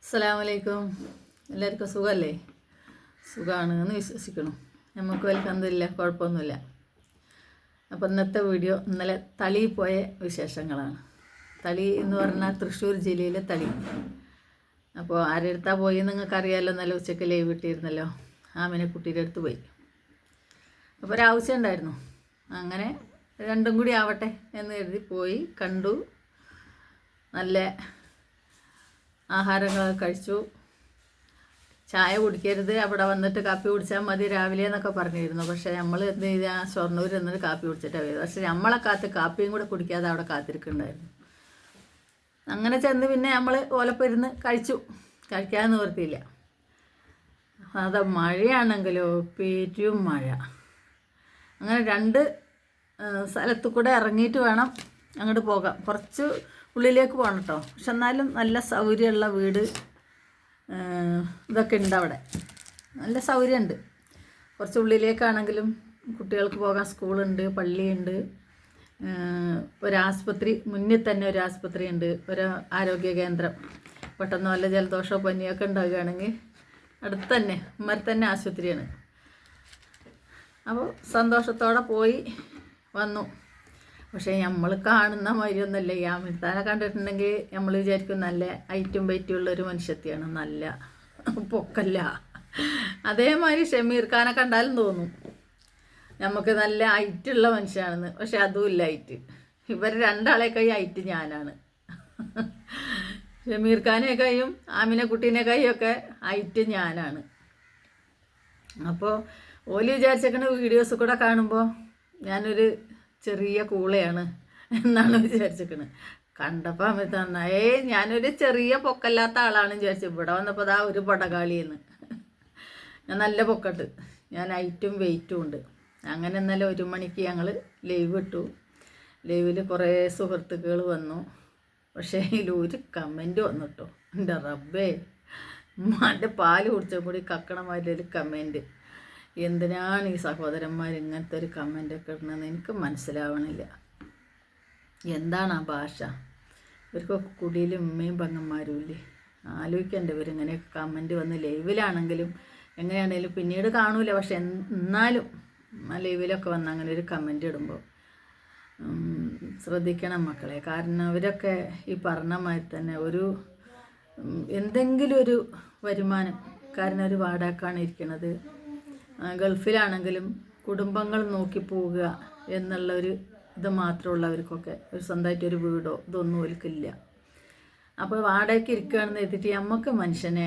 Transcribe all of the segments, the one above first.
അസ്സലാമലൈക്കും. എല്ലാവർക്കും സുഖമല്ലേ? സുഖമാണ് എന്ന് വിശ്വസിക്കണം. നമുക്ക് വലിയ കുഴപ്പമൊന്നുമില്ല. അപ്പോൾ ഇന്നത്തെ വീഡിയോ ഇന്നലെ തളി പോയ വിശേഷങ്ങളാണ്. തളി എന്ന് പറഞ്ഞാൽ തൃശ്ശൂർ ജില്ലയിലെ തളി. അപ്പോൾ ആരെടുത്താ പോയി നിങ്ങൾക്കറിയാമല്ലോ. നല്ല ഉച്ചയ്ക്ക് ലൈവ് ഇട്ടിരുന്നല്ലോ. ആമിനെക്കുട്ടിയുടെ അടുത്ത് പോയി. അപ്പോൾ ഒരാവശ്യം ഉണ്ടായിരുന്നു. അങ്ങനെ രണ്ടും കൂടി ആവട്ടെ എന്ന് കരുതി പോയി കണ്ടു. നല്ല ആഹാരങ്ങളൊക്കെ കഴിച്ചു. ചായ കുടിക്കരുത്, അവിടെ വന്നിട്ട് കാപ്പി കുടിച്ചാൽ മതി രാവിലെ എന്നൊക്കെ പറഞ്ഞിരുന്നു. പക്ഷേ നമ്മൾ എന്ത് ചെയ്താൽ ഷൊർണ്ണൂർ എന്നിട്ട് കാപ്പി കുടിച്ചിട്ടാണ് വരുന്നത്. പക്ഷേ നമ്മളെ കാപ്പിയും കൂടെ കുടിക്കാതെ അവിടെ കാത്തിരിക്കുന്നുണ്ടായിരുന്നു. അങ്ങനെ ചെന്ന് പിന്നെ നമ്മൾ ഓലപ്പരുന്ന് കഴിക്കാൻ നിവർത്തിയില്ല. അത് മഴയാണെങ്കിലോ പെരും മഴ. അങ്ങനെ രണ്ട് സ്ഥലത്തു കൂടെ ഇറങ്ങിയിട്ട് വേണം അങ്ങോട്ട് പോകാം. കുറച്ച് ഉള്ളിലേക്ക് പോകണം കേട്ടോ. പക്ഷെ എന്നാലും നല്ല സൗകര്യമുള്ള വീട് ഇതൊക്കെ ഉണ്ട് അവിടെ. നല്ല സൗകര്യമുണ്ട്. കുറച്ച് ഉള്ളിലേക്കാണെങ്കിലും കുട്ടികൾക്ക് പോകാൻ സ്കൂളുണ്ട്, പള്ളിയുണ്ട്, ഒരാസ്പത്രി, മുന്നിൽ തന്നെ ഒരു ആസ്പത്രി ഉണ്ട്, ഒരു ആരോഗ്യ കേന്ദ്രം. പെട്ടെന്ന് വല്ല ജലദോഷമോ പനിയൊക്കെ ഉണ്ടാവുകയാണെങ്കിൽ അടുത്ത് തന്നെ തന്നെ ആശുപത്രിയാണ്. അപ്പോൾ സന്തോഷത്തോടെ പോയി വന്നു. പക്ഷേ നമ്മൾ കാണുന്ന മാതിരിയൊന്നുമല്ല. ഈ ആമിർത്താനെ കണ്ടിട്ടുണ്ടെങ്കിൽ നമ്മൾ വിചാരിക്കും നല്ല ഹൈറ്റും വെയിറ്റുള്ളൊരു മനുഷ്യത്തെയാണ്, നല്ല പൊക്കല്ല. അതേമാതിരി ഷമീർ ഖാനെ കണ്ടാലും തോന്നും നമുക്ക് നല്ല ഹൈറ്റുള്ള മനുഷ്യനാണെന്ന്. പക്ഷെ അതുമില്ല ഹൈറ്റ്. ഇവർ രണ്ടാളെക്കായി ഹൈറ്റ് ഞാനാണ്. ഷമീർ ഖാനേക്കായും ആമിനെക്കുട്ടീനേക്കായും ഒക്കെ ഹൈറ്റ് ഞാനാണ്. അപ്പോൾ ഓല് വിചാരിച്ചേക്കണ വീഡിയോസ് കൂടെ കാണുമ്പോൾ ഞാനൊരു ചെറിയ കൂളയാണ് എന്നാണ് വിചാരിച്ചിരിക്കുന്നത്. കണ്ടപ്പോൾ അമിത് നന്നായേ ഞാനൊരു ചെറിയ പൊക്കല്ലാത്ത ആളാണ് വിചാരിച്ചു. ഇവിടെ വന്നപ്പോൾ അതാ ഒരു പടകാളിയെന്ന്. ഞാൻ നല്ല പൊക്കട്ട്, ഞാൻ ഹൈറ്റും വെയിറ്റും ഉണ്ട്. അങ്ങനെ ഇന്നലെ 1 മണിക്ക് ഞങ്ങൾ ലൈവ് ഇട്ടു. ലൈവിൽ കുറേ സുഹൃത്തുക്കൾ വന്നു. പക്ഷേ അതിലൊരു കമൻറ്റ് വന്നു കേട്ടോ. എൻ്റെ റബ്ബേ, എൻ്റെ പാല് കുടിച്ചും കൂടി കക്കണമാതിരി കമൻറ്റ്. എന്തിനാണ് ഈ സഹോദരന്മാർ ഇങ്ങനത്തെ ഒരു കമൻ്റൊക്കെ ഇടുന്നതെന്ന് എനിക്ക് മനസ്സിലാവണില്ല. എന്താണ് ആ ഭാഷ? ഇവർക്കൊക്കെ കുടിയിൽ ഉമ്മയും പെങ്ങന്മാരും ഇല്ലേ? ആലോചിക്കണ്ടേ ഇവരിങ്ങനെയൊക്കെ കമൻറ്റ് വന്ന് ലൈവിലാണെങ്കിലും എങ്ങനെയാണെങ്കിലും പിന്നീട് കാണൂല. പക്ഷെ എന്നാലും ലൈവിലൊക്കെ വന്ന് അങ്ങനെ ഒരു കമൻറ്റ് ഇടുമ്പോൾ ശ്രദ്ധിക്കണം മക്കളെ. കാരണം അവരൊക്കെ ഈ പറഞ്ഞ മാതിരി തന്നെ എന്തെങ്കിലും ഒരു വരുമാനം. കാരണം ഒരു വാടകക്കാണ് ഇരിക്കുന്നത്. ഗൾഫിലാണെങ്കിലും കുടുംബങ്ങൾ നോക്കി പോവുക എന്നുള്ളൊരു ഇത് മാത്രമുള്ളവർക്കൊക്കെ ഒരു സ്വന്തമായിട്ടൊരു വീടോ ഇതൊന്നും ഒരിക്കില്ല. അപ്പോൾ വാടകയ്ക്ക് ഇരിക്കുകയാണെന്ന് എഴുതിയിട്ട് നമുക്ക് മനുഷ്യനെ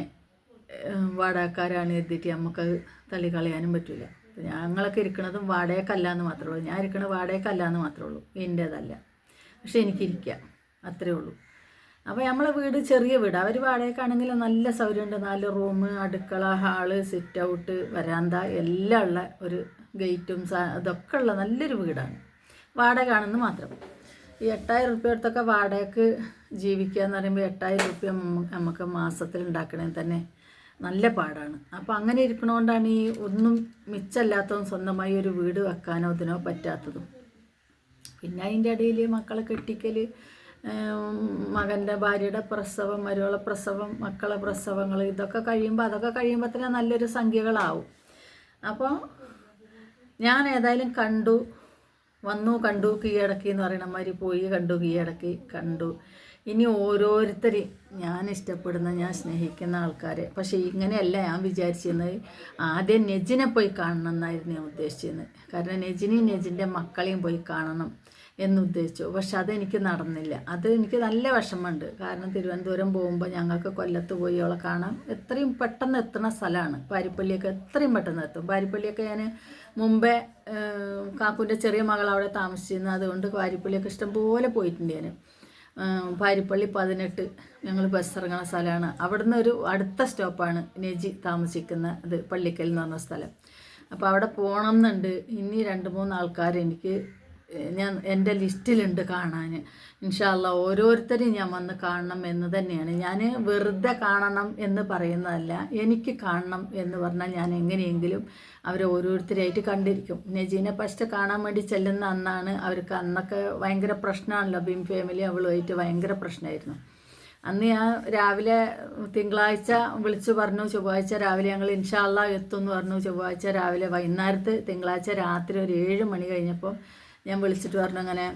വാടകക്കാരാണ് എഴുതിയിട്ട് നമുക്കത് തള്ളിക്കളയാനും പറ്റില്ല. ഞങ്ങളൊക്കെ ഇരിക്കണതും വാടകയ്ക്കല്ല എന്ന് മാത്രമേ ഉള്ളൂ. ഞാൻ ഇരിക്കണത് വാടകയ്ക്കല്ല എന്ന് മാത്രമേ ഉള്ളൂ, എൻ്റേതല്ല. പക്ഷെ എനിക്കിരിക്കാം, അത്രയേ ഉള്ളൂ. അപ്പോൾ നമ്മളെ വീട് ചെറിയ വീട്. അവർ വാടകയ്ക്കാണെങ്കിൽ നല്ല സൗകര്യമുണ്ട്. 4 റൂം, അടുക്കള, ഹാള്, സിറ്റ് ഔട്ട്, വരാന്ത എല്ലാം ഉള്ള ഒരു ഗേറ്റും ഇതൊക്കെ ഉള്ള നല്ലൊരു വീടാണ്. വാടകയാണെന്ന് മാത്രം. ഈ 8000 റുപ്യ അടുത്തൊക്കെ വാടകയ്ക്ക് ജീവിക്കുക എന്ന് പറയുമ്പോൾ 8000 റുപ്യ നമുക്ക് മാസത്തിൽ ഉണ്ടാക്കണമെങ്കിൽ തന്നെ നല്ല പാടാണ്. അപ്പോൾ അങ്ങനെ ഇരിക്കണോണ്ടാണ് ഈ ഒന്നും മിച്ചമല്ലാത്തതും സ്വന്തമായി ഒരു വീട് വെക്കാനോ ഇതിനോ പറ്റാത്തതും. പിന്നെ അതിൻ്റെ ഇടയിൽ മക്കളെ കെട്ടിക്കൽ, മകൻ്റെ ഭാര്യയുടെ പ്രസവം, മരുമകളെ പ്രസവം, മക്കളെ പ്രസവങ്ങൾ, അതൊക്കെ കഴിയുമ്പോൾ തന്നെ നല്ലൊരു സംഖ്യകളാവും. അപ്പോൾ ഞാൻ ഏതായാലും കണ്ടു കീഴടക്കി എന്ന് പറയണ മാതിരി പോയി കണ്ടു. ഇനി ഓരോരുത്തരെയും ഞാൻ ഇഷ്ടപ്പെടുന്ന, ഞാൻ സ്നേഹിക്കുന്ന ആൾക്കാരെ. പക്ഷേ ഇങ്ങനെയല്ല ഞാൻ വിചാരിച്ചിരുന്നത്. ആദ്യം നെജിനെ പോയി കാണണം എന്നായിരുന്നു ഞാൻ ഉദ്ദേശിച്ചിരുന്നത്. കാരണം നെജിൻ്റെ മക്കളെയും പോയി കാണണം എന്നുദ്ദേശിച്ചു. പക്ഷെ അതെനിക്ക് നടന്നില്ല. അത് എനിക്ക് നല്ല വിഷമമുണ്ട്. കാരണം തിരുവനന്തപുരം പോകുമ്പോൾ ഞങ്ങൾക്ക് കൊല്ലത്ത് പോയി അവളെ കാണാം. എത്രയും പെട്ടെന്ന് എത്തുന്ന സ്ഥലമാണ് പാരിപ്പള്ളിയൊക്കെ. എത്രയും പെട്ടെന്ന് എത്തും. പാരിപ്പള്ളിയൊക്കെ ഞാൻ മുമ്പേ കാക്കുൻ്റെ ചെറിയ മകൾ അവിടെ താമസിച്ചിരുന്നു. അതുകൊണ്ട് പാരിപ്പള്ളിയൊക്കെ ഇഷ്ടംപോലെ പോയിട്ടുണ്ട് ഞാൻ. പാരിപ്പള്ളി 18 ഞങ്ങൾ ബസ് ഇറങ്ങുന്ന സ്ഥലമാണ്. അവിടുന്ന് ഒരു അടുത്ത സ്റ്റോപ്പാണ് നെജി താമസിക്കുന്ന ഇത്, പള്ളിക്കൽ എന്ന് പറഞ്ഞ സ്ഥലം. അപ്പോൾ അവിടെ പോകണം എന്നുണ്ട്. ഇനി 2-3 ആൾക്കാർ എൻ്റെ ലിസ്റ്റിലുണ്ട് കാണാൻ. ഇൻഷാ അല്ലാഹ് ഓരോരുത്തരെയും ഞാൻ വന്ന് കാണണം എന്ന് തന്നെയാണ്. ഞാൻ വെറുതെ കാണണം എന്ന് പറയുന്നതല്ല. എനിക്ക് കാണണം എന്ന് പറഞ്ഞാൽ ഞാൻ എങ്ങനെയെങ്കിലും അവരെ ഓരോരുത്തരായിട്ട് കണ്ടിരിക്കും. നെജീനെ ഫസ്റ്റ് കാണാൻ വേണ്ടി ചെല്ലുന്ന അന്നാണ് അവർക്ക്, അന്നൊക്കെ ഭയങ്കര പ്രശ്നമാണല്ലോ. ബിം ഫാമിലി അവളുമായിട്ട് ഭയങ്കര പ്രശ്നമായിരുന്നു. അന്ന് ഞാൻ രാവിലെ തിങ്കളാഴ്ച വിളിച്ചു പറഞ്ഞു ചൊവ്വാഴ്ച രാവിലെ ഞങ്ങൾ ഇൻഷാ അള്ളാ എത്തും എന്ന് പറഞ്ഞു. ചൊവ്വാഴ്ച രാവിലെ വൈകുന്നേരത്ത് തിങ്കളാഴ്ച രാത്രി ഒരു 7 മണി കഴിഞ്ഞപ്പോൾ ഞാൻ വിളിച്ചിട്ട് പറഞ്ഞു അങ്ങനെ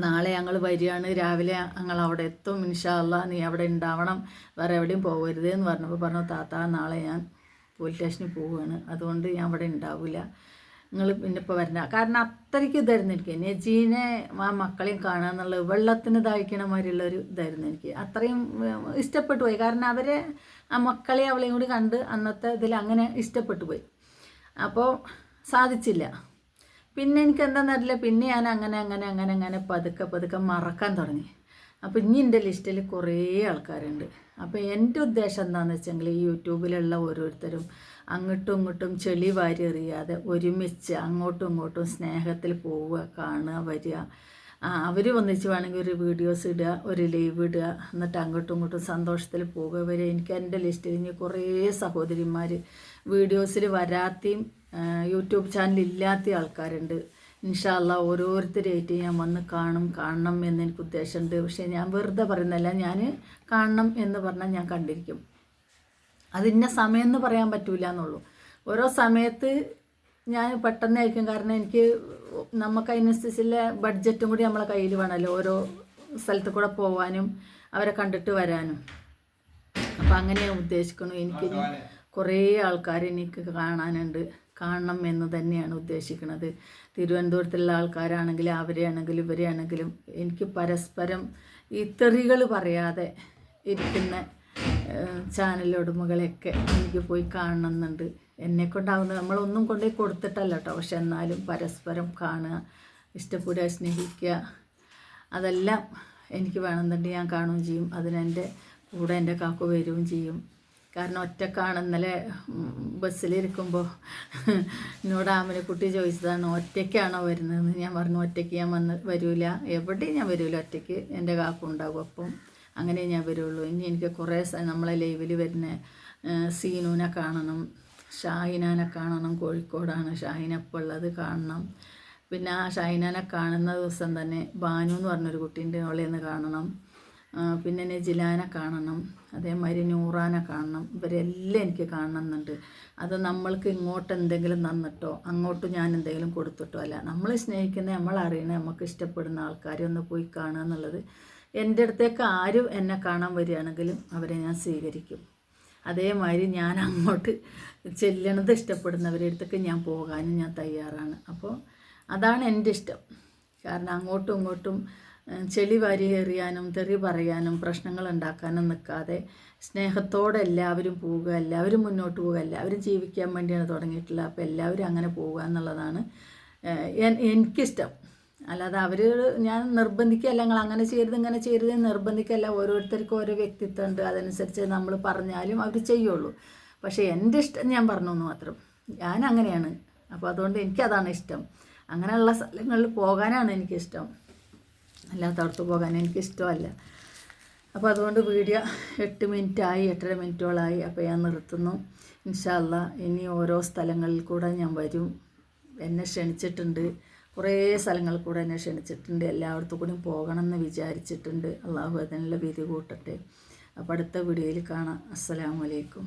നാളെ ഞങ്ങൾ വരികയാണ്, രാവിലെ ഞങ്ങൾ അവിടെ എത്തും ഇൻഷാ അള്ളാ, നീ അവിടെ ഉണ്ടാവണം, വേറെ എവിടെയും പോകരുത് എന്ന് പറഞ്ഞപ്പോൾ പറഞ്ഞു താത്ത നാളെ ഞാൻ പോലീസ് സ്റ്റേഷനിൽ പോവുകയാണ്, അതുകൊണ്ട് ഞാൻ അവിടെ ഉണ്ടാവില്ല, നിങ്ങൾ പിന്നെ ഇപ്പോൾ വരണ. കാരണം അത്രയ്ക്ക് ഇതായിരുന്നു എനിക്ക് നജീനെ ആ മക്കളെയും കാണുക എന്നുള്ളത് വെള്ളത്തിന് ദാഹിക്കണ മാതിരിയുള്ളൊരു ഇതായിരുന്നു എനിക്ക്. അത്രയും ഇഷ്ടപ്പെട്ടു പോയി. കാരണം അവരെ ആ മക്കളെ അവളെയും കൂടി കണ്ട് അന്നത്തെ ഇതിൽ അങ്ങനെ ഇഷ്ടപ്പെട്ടു പോയി. അപ്പോൾ സാധിച്ചില്ല. പിന്നെ എനിക്ക് എന്താണെന്നറിയില്ല, പിന്നെ ഞാൻ അങ്ങനെ പതുക്കെ മറക്കാൻ തുടങ്ങി. അപ്പോൾ ഇനി എൻ്റെ ലിസ്റ്റിൽ കുറേ ആൾക്കാരുണ്ട്. അപ്പോൾ എൻ്റെ ഉദ്ദേശം എന്താണെന്ന് വെച്ചെങ്കിൽ ഈ യൂട്യൂബിലുള്ള ഓരോരുത്തരും അങ്ങോട്ടും ഇങ്ങോട്ടും ചെളി വാരി എറിയാതെ ഒരുമിച്ച് അങ്ങോട്ടും ഇങ്ങോട്ടും സ്നേഹത്തിൽ പോവുക, കാണുക, വരിക. അവർ ഒന്നിച്ച് വേണമെങ്കിൽ ഒരു വീഡിയോസ് ഇടുക, ഒരു ലൈവ് ഇടുക, എന്നിട്ട് അങ്ങോട്ടും ഇങ്ങോട്ടും സന്തോഷത്തിൽ പോകുക വരെ. എനിക്ക് എൻ്റെ ലിസ്റ്റിൽ ഇനി കുറേ സഹോദരിമാർ വീഡിയോസിൽ വരാത്തയും യൂട്യൂബ് ചാനൽ ഇല്ലാത്ത ആൾക്കാരുണ്ട്. ഇൻഷാ അള്ളാ ഓരോരുത്തരായിട്ട് ഞാൻ വന്ന് കാണണം എന്ന് എനിക്ക് ഉദ്ദേശമുണ്ട്. പക്ഷേ ഞാൻ വെറുതെ പറയുന്നതല്ല, ഞാൻ കാണണം എന്ന് പറഞ്ഞാൽ ഞാൻ കണ്ടിരിക്കും. അതിന്ന സമയം എന്ന് പറയാൻ പറ്റൂല എന്നുള്ളൂ. ഓരോ സമയത്ത് ഞാൻ പെട്ടെന്നായിരിക്കും. കാരണം എനിക്ക് നമുക്ക് അതിനനുസരിച്ചുള്ള ബഡ്ജറ്റും കൂടി നമ്മളെ കയ്യിൽ വേണമല്ലോ, ഓരോ സ്ഥലത്ത് കൂടെ പോകാനും അവരെ കണ്ടിട്ട് വരാനും. അപ്പം അങ്ങനെ ഞാൻ ഉദ്ദേശിക്കുന്നു. എനിക്കിനി കുറേ ആൾക്കാർ എനിക്ക് കാണണം എന്ന് തന്നെയാണ് ഉദ്ദേശിക്കുന്നത്. തിരുവനന്തപുരത്തുള്ള ആൾക്കാരാണെങ്കിലും അവരെയാണെങ്കിലും ഇവരെയാണെങ്കിലും എനിക്ക് പരസ്പരം ഈ തെറികൾ പറയാതെ ഇരിക്കുന്ന ചാനൽ ഉടമകളെയൊക്കെ എനിക്ക് പോയി കാണണമെന്നുണ്ട്. എന്നെക്കൊണ്ടാവുന്നത് നമ്മളൊന്നും കൊണ്ടുപോയി കൊടുത്തിട്ടല്ല കേട്ടോ, പക്ഷെ എന്നാലും പരസ്പരം കാണുക, ഇഷ്ടപ്പെടുക, സ്നേഹിക്കുക, അതെല്ലാം എനിക്ക് വേണമെന്നുണ്ടെങ്കിൽ ഞാൻ കാണുകയും ചെയ്യും. അതിനെൻ്റെ കൂടെ എൻ്റെ കാക്കു വരികയും ചെയ്യും. കാരണം ഒറ്റക്കാണ്. ഇന്നലെ ബസ്സിലിരിക്കുമ്പോൾ എന്നോട് ആമനക്കുട്ടി ചോദിച്ചതാണ് ഒറ്റയ്ക്കാണോ വരുന്നതെന്ന്. ഞാൻ പറഞ്ഞു ഒറ്റയ്ക്ക് ഞാൻ വരില്ല, എവിടെയും ഞാൻ വരില്ല, ഒറ്റയ്ക്ക് എൻ്റെ കാക്കു ഉണ്ടാകും, അപ്പം അങ്ങനെ ഞാൻ വരുള്ളൂ. ഇനി എനിക്ക് കുറേ നമ്മളെ ലൈവിൽ വരുന്ന സീനുവിനെ കാണണം, ഷാഹിനാനെ കാണണം. കോഴിക്കോടാണ് ഷാഹിന ഇപ്പോൾ ഉള്ളത്, കാണണം. പിന്നെ ആ ഷാഹിനാനെ കാണുന്ന ദിവസം തന്നെ ബാനു എന്ന് പറഞ്ഞൊരു കുട്ടീൻ്റെ ഓളെന്ന് കാണണം. പിന്നെ നജിലാനെ കാണണം, അതേമാതിരി നൂറാനെ കാണണം. ഇവരെല്ലാം എനിക്ക് കാണണമെന്നുണ്ട്. അത് നമ്മൾക്ക് ഇങ്ങോട്ട് എന്തെങ്കിലും തന്നിട്ടോ അങ്ങോട്ട് ഞാൻ എന്തെങ്കിലും കൊടുത്തിട്ടോ അല്ല, നമ്മൾ സ്നേഹിക്കുന്ന, നമ്മളറിയണ, നമുക്ക് ഇഷ്ടപ്പെടുന്ന ആൾക്കാരെ ഒന്ന് പോയി കാണുക എന്നുള്ളത്. എൻ്റെ അടുത്തേക്ക് ആരും എന്നെ കാണാൻ വരികയാണെങ്കിലും അവരെ ഞാൻ സ്വീകരിക്കും. അതേമാതിരി ഞാൻ അങ്ങോട്ട് ചെല്ലണത് ഇഷ്ടപ്പെടുന്നവരുടെ അടുത്തേക്ക് ഞാൻ പോകാനും ഞാൻ തയ്യാറാണ്. അപ്പോൾ അതാണ് എൻ്റെ ഇഷ്ടം. കാരണം അങ്ങോട്ടും ഇങ്ങോട്ടും ചെളി വാരി എറിയാനും തെറി പറയാനും പ്രശ്നങ്ങൾ ഉണ്ടാക്കാനും നിൽക്കാതെ സ്നേഹത്തോടെ എല്ലാവരും പോവുക, എല്ലാവരും മുന്നോട്ട് പോവുക. എല്ലാവരും ജീവിക്കാൻ വേണ്ടിയാണ് തുടങ്ങിയിട്ടുള്ളത്. അപ്പോൾ എല്ലാവരും അങ്ങനെ പോവുക എന്നുള്ളതാണ് എനിക്കിഷ്ടം. അല്ലാതെ അവർ ഞാൻ നിർബന്ധിക്കുകയല്ല, നിങ്ങൾ അങ്ങനെ ചെയ്യരുത് ഇങ്ങനെ ചെയ്യരുത് നിർബന്ധിക്കല്ല. ഓരോരുത്തർക്കും ഓരോ വ്യക്തിത്വം ഉണ്ട്, അതനുസരിച്ച് നമ്മൾ പറഞ്ഞാലും അവർ ചെയ്യുള്ളൂ. പക്ഷേ എൻ്റെ ഇഷ്ടം ഞാൻ പറഞ്ഞു എന്ന് മാത്രം. ഞാൻ അങ്ങനെയാണ്. അപ്പോൾ അതുകൊണ്ട് എനിക്കതാണ് ഇഷ്ടം. അങ്ങനെയുള്ള സ്ഥലങ്ങളിൽ പോകാനാണ് എനിക്കിഷ്ടം, അല്ലാത്തടത്ത് പോകാൻ എനിക്കിഷ്ടമല്ല. അപ്പോൾ അതുകൊണ്ട് വീഡിയോ 8 മിനിറ്റായി, 8.5 മിനിറ്റോളായി. അപ്പോൾ ഞാൻ നിർത്തുന്നു. ഇൻഷാ അള്ളാ ഇനി ഓരോ സ്ഥലങ്ങളിൽ കൂടെ ഞാൻ വരും. എന്നെ ക്ഷണിച്ചിട്ടുണ്ട്, കുറേ സ്ഥലങ്ങളിൽ കൂടെ എന്നെ ക്ഷണിച്ചിട്ടുണ്ട്. എല്ലായിടത്തും കൂടി പോകണം എന്ന് വിചാരിച്ചിട്ടുണ്ട്. അള്ളാഹു അതിനുള്ള വിധി കൂട്ടട്ടെ. അപ്പോൾ അടുത്ത വീഡിയോയിൽ കാണാം. അസ്സലാമു അലൈക്കും.